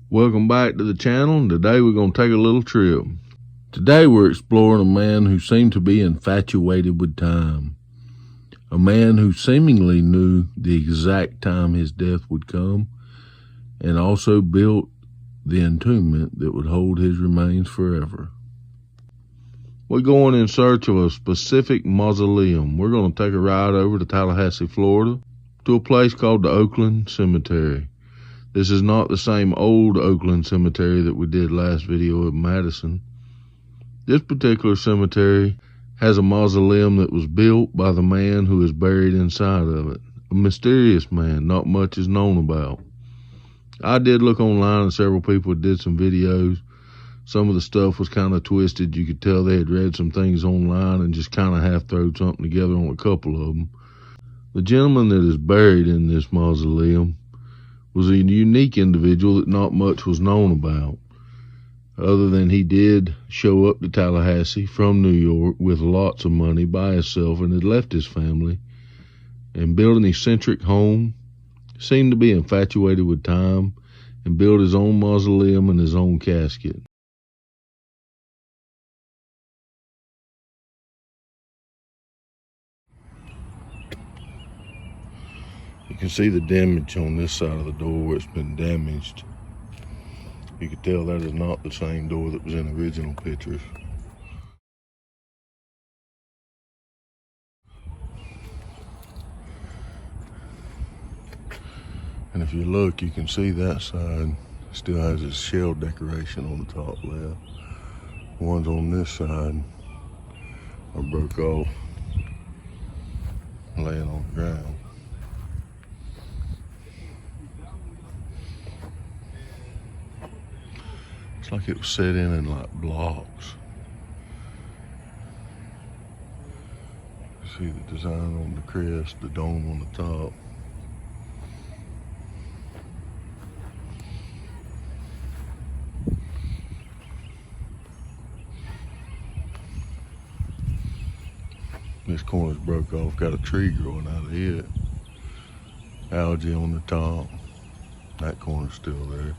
Welcome back to the channel, and today we're going to take a little trip. Today we're exploring a man who seemed to be infatuated with time. A man who seemingly knew the exact time his death would come, and also built the entombment that would hold his remains forever. We're going in search of a specific mausoleum. We're going to take a ride over to Tallahassee, Florida, to a place called the Oaklawn Cemetery. This is not the same old Oakland Cemetery that we did last video at Madison. This particular cemetery has a mausoleum that was built by the man who is buried inside of it. A mysterious man, not much is known about. I did look online and several people did some videos. Some of the stuff was kind of twisted. You could tell they had read some things online and just kind of half thrown something together on a couple of them. The gentleman that is buried in this mausoleum was a unique individual that not much was known about, other than he did show up to Tallahassee from New York with lots of money by himself and had left his family and built an eccentric home, seemed to be infatuated with time, and built his own mausoleum and his own casket. You can see the damage on this side of the door where it's been damaged. You can tell that is not the same door that was in the original pictures. And if you look, you can see that side still has its shell decoration on the top left. The ones on this side are broke off, laying on the ground. It's like it was set in like blocks. You see the design on the crest, the dome on the top. This corner's broke off, got a tree growing out of it. Algae on the top. That corner's still there.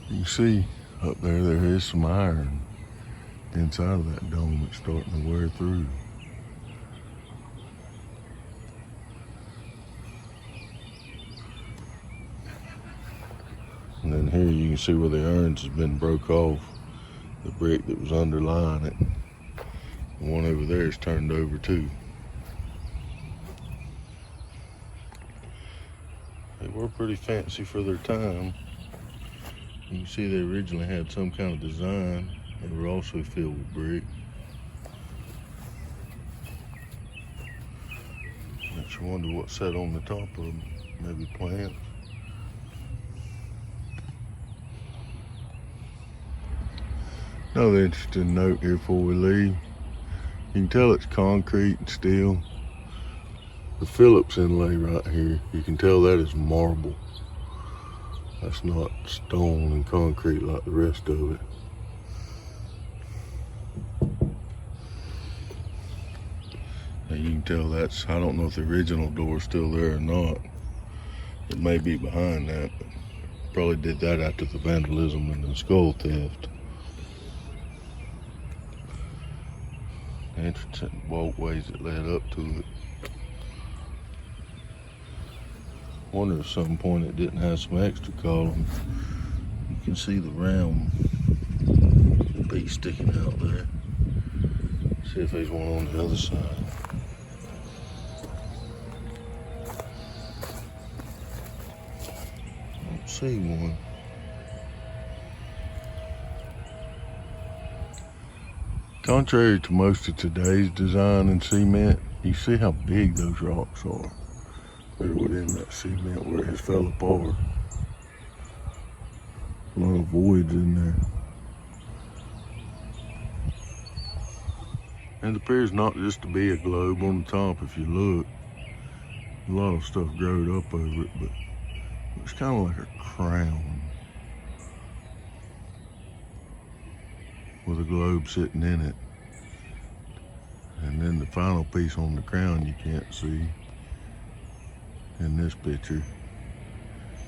You can see up there is some iron inside of that dome. It's starting to wear through. And then here you can see where the urns has been broke off. The brick that was underlying it. The one over there is turned over too. They were pretty fancy for their time. You can see they originally had some kind of design. They were also filled with brick. Makes you wonder what's set on the top of them. Maybe plants. Another interesting note here before we leave. You can tell it's concrete and steel. The Phillips inlay right here, you can tell that is marble. That's not stone and concrete like the rest of it. And you can tell that's, I don't know if the original door is still there or not. It may be behind that, but probably did that after the vandalism and the skull theft. Interesting walkways that led up to it. Wonder if at some point it didn't have some extra columns. You can see the round piece sticking out there. See if there's one on the other side. I don't see one. Contrary to most of today's design in cement, you see how big those rocks are. They're within that cement where it has fell apart. A lot of voids in there. And it appears not just to be a globe on the top if you look. A lot of stuff growed up over it, but It's kind of like a crown with a globe sitting in it. And then the final piece on the crown you can't see in this picture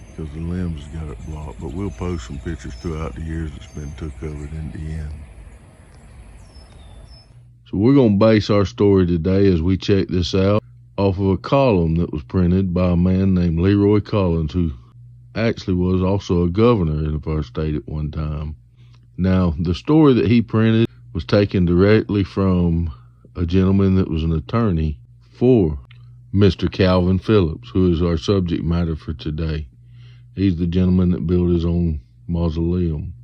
because the limbs got it blocked. But we'll post some pictures throughout the years that's been took of it in the end. So we're going to base our story today as we check this out off of a column that was printed by a man named LeRoy Collins, who actually was also a governor of our state at one time. Now, the story that he printed was taken directly from a gentleman that was an attorney for Mr. Calvin Phillips, who is our subject matter for today. He's the gentleman that built his own mausoleum.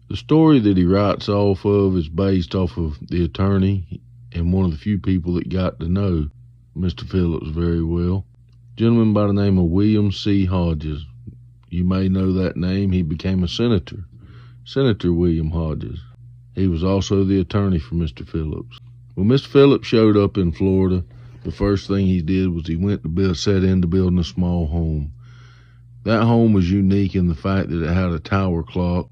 The story that he writes off of is based off of the attorney and one of the few people that got to know Mr. Phillips very well. A gentleman by the name of William C. Hodges. You may know that name. He became a senator. Senator William Hodges. He was also the attorney for Mr. Phillips. When Mr. Phillips showed up in Florida, the first thing he did was he went to set into building a small home. That home was unique in the fact that it had a tower clock,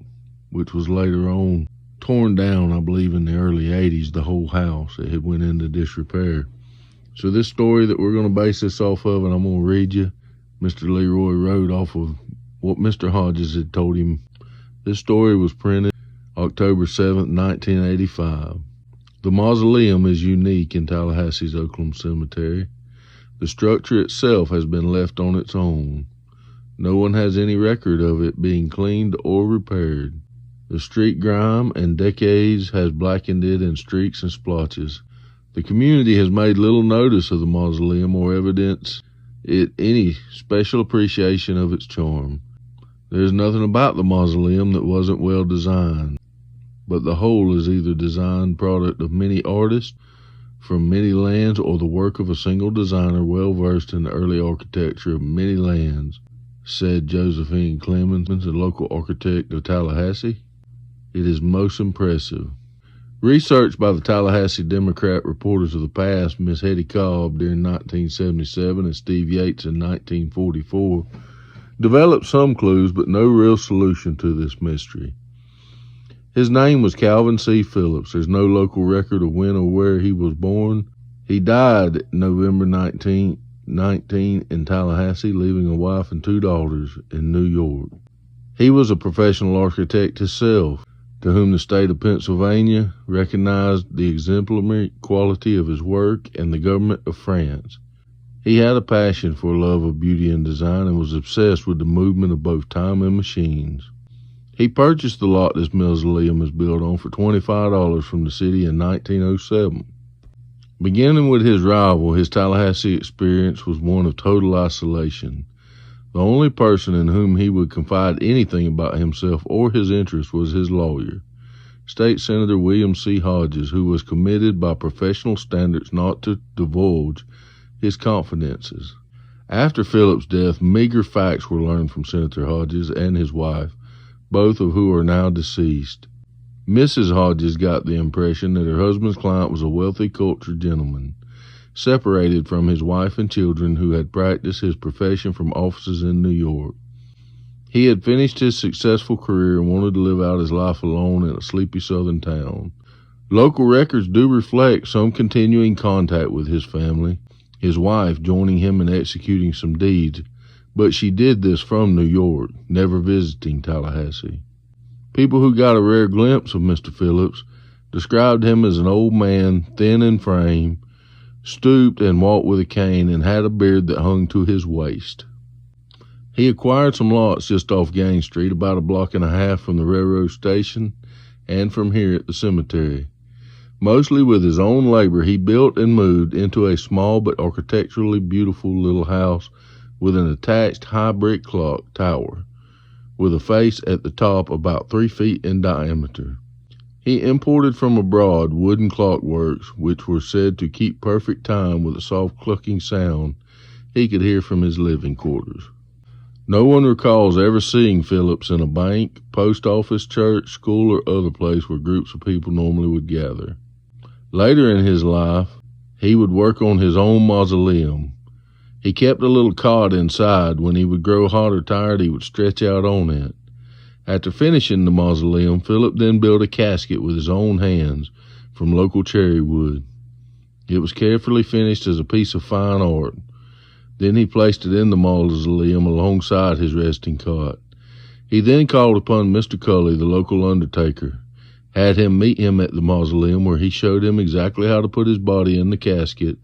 which was later on torn down, I believe in the early 80s, the whole house. It had went into disrepair. So this story that we're going to base this off of, and I'm going to read you, Mr. LeRoy wrote off of what Mr. Hodges had told him. This story was printed October 7th, 1985. The mausoleum is unique in Tallahassee's Oaklawn Cemetery. The structure itself has been left on its own. No one has any record of it being cleaned or repaired. The street grime and decades has blackened it in streaks and splotches. The community has made little notice of the mausoleum or evidence it any special appreciation of its charm. There is nothing about the mausoleum that wasn't well designed, but the whole is either design product of many artists from many lands or the work of a single designer well versed in the early architecture of many lands, said Josephine Clemens, a local architect of Tallahassee. It is most impressive. Research by the Tallahassee Democrat Reporters of the Past, Miss Hetty Cobb during 1977 and Steve Yates in 1944, developed some clues but no real solution to this mystery. His name was Calvin C. Phillips. There's no local record of when or where he was born. He died November 1919 in Tallahassee, leaving a wife and 2 daughters in New York. He was a professional architect himself, to whom the state of Pennsylvania recognized the exemplary quality of his work, and the government of France. He had a passion for love of beauty and design and was obsessed with the movement of both time and machines. He purchased the lot this mausoleum is built on for $25 from the city in 1907. Beginning with his rival, his Tallahassee experience was one of total isolation. The only person in whom he would confide anything about himself or his interests was his lawyer, State Senator William C. Hodges, who was committed by professional standards not to divulge his confidences. After Phillips' death, meager facts were learned from Senator Hodges and his wife, both of who are now deceased. Mrs. Hodges got the impression that her husband's client was a wealthy, cultured gentleman, separated from his wife and children, who had practiced his profession from offices in New York. He had finished his successful career and wanted to live out his life alone in a sleepy southern town. Local records do reflect some continuing contact with his family, his wife joining him in executing some deeds, but she did this from New York, never visiting Tallahassee. People who got a rare glimpse of Mr. Phillips described him as an old man, thin in frame, stooped and walked with a cane, and had a beard that hung to his waist. He acquired some lots just off Gaines Street, about a block and a half from the railroad station and from here at the cemetery. Mostly with his own labor, he built and moved into a small but architecturally beautiful little house with an attached high brick clock tower, with a face at the top about 3 feet in diameter. He imported from abroad wooden clockworks, which were said to keep perfect time with a soft clucking sound he could hear from his living quarters. No one recalls ever seeing Phillips in a bank, post office, church, school, or other place where groups of people normally would gather. Later in his life, he would work on his own mausoleum. He kept a little cot inside. When he would grow hot or tired, he would stretch out on it. After finishing the mausoleum, Philip then built a casket with his own hands from local cherry wood. It was carefully finished as a piece of fine art. Then he placed it in the mausoleum alongside his resting cot. He then called upon Mr. Cully, the local undertaker, had him meet him at the mausoleum, where he showed him exactly how to put his body in the casket,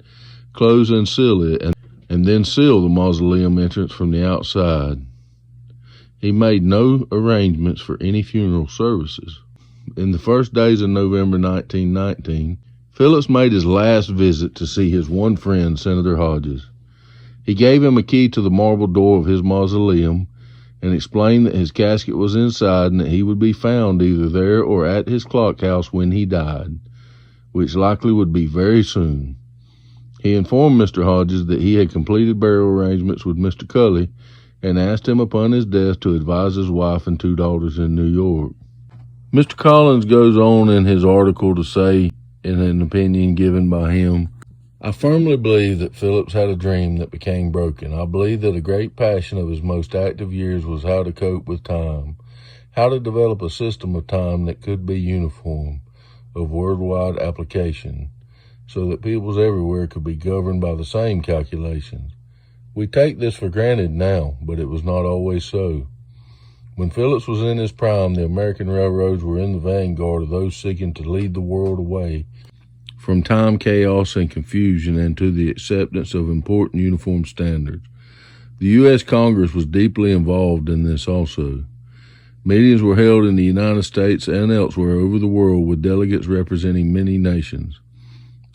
close and seal it, and then seal the mausoleum entrance from the outside. He made no arrangements for any funeral services. In the first days of November 1919, Phillips made his last visit to see his one friend, Senator Hodges. He gave him a key to the marble door of his mausoleum and explained that his casket was inside and that he would be found either there or at his clock house when he died, which likely would be very soon. He informed Mr. Hodges that he had completed burial arrangements with Mr. Cully and asked him upon his death to advise his wife and 2 daughters in New York. Mr. Collins goes on in his article to say, in an opinion given by him, I firmly believe that Phillips had a dream that became broken. I believe that a great passion of his most active years was how to cope with time, how to develop a system of time that could be uniform, of worldwide application, so that peoples everywhere could be governed by the same calculations. We take this for granted now, but it was not always so. When Phillips was in his prime, the American railroads were in the vanguard of those seeking to lead the world away from time, chaos, and confusion, and to the acceptance of important uniform standards. The U.S. Congress was deeply involved in this also. Meetings were held in the United States and elsewhere over the world with delegates representing many nations.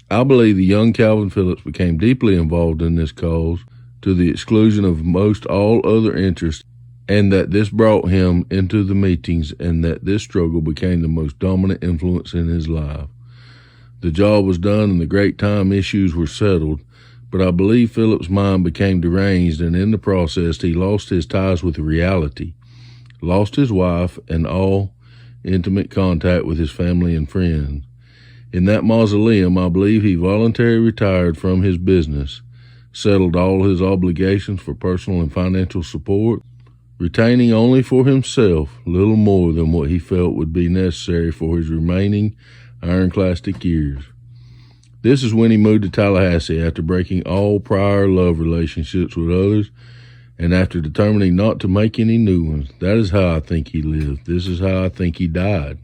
I believe the young Calvin Phillips became deeply involved in this cause to the exclusion of most all other interests, and that this brought him into the meetings, and that this struggle became the most dominant influence in his life. The job was done and the great time issues were settled, but I believe Phillips' mind became deranged, and in the process he lost his ties with reality, lost his wife and all intimate contact with his family and friends. In that mausoleum, I believe he voluntarily retired from his business, settled all his obligations for personal and financial support, retaining only for himself little more than what he felt would be necessary for his remaining ironclastic years. This is when he moved to Tallahassee after breaking all prior love relationships with others and after determining not to make any new ones. That is how I think he lived. This is how I think he died.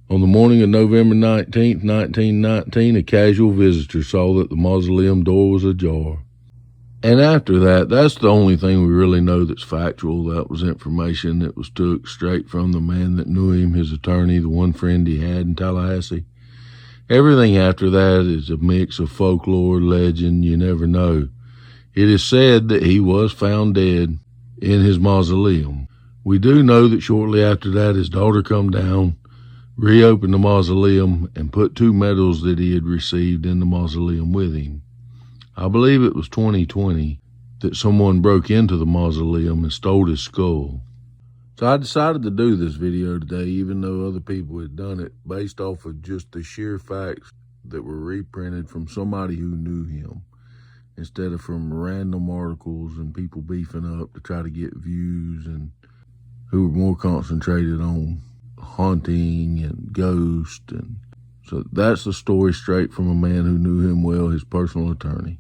On the morning of November 19th, 1919, a casual visitor saw that the mausoleum door was ajar. And after that, that's the only thing we really know that's factual. That was information that was took straight from the man that knew him, his attorney, the one friend he had in Tallahassee. Everything after that is a mix of folklore, legend, you never know. It is said that he was found dead in his mausoleum. We do know that shortly after that, his daughter come down, reopened the mausoleum, and put 2 medals that he had received in the mausoleum with him. I believe it was 2020 that someone broke into the mausoleum and stole his skull. So I decided to do this video today, even though other people had done it, based off of just the sheer facts that were reprinted from somebody who knew him, instead of from random articles and people beefing up to try to get views, and who were more concentrated on haunting and ghost. And so that's the story straight from a man who knew him well, his personal attorney.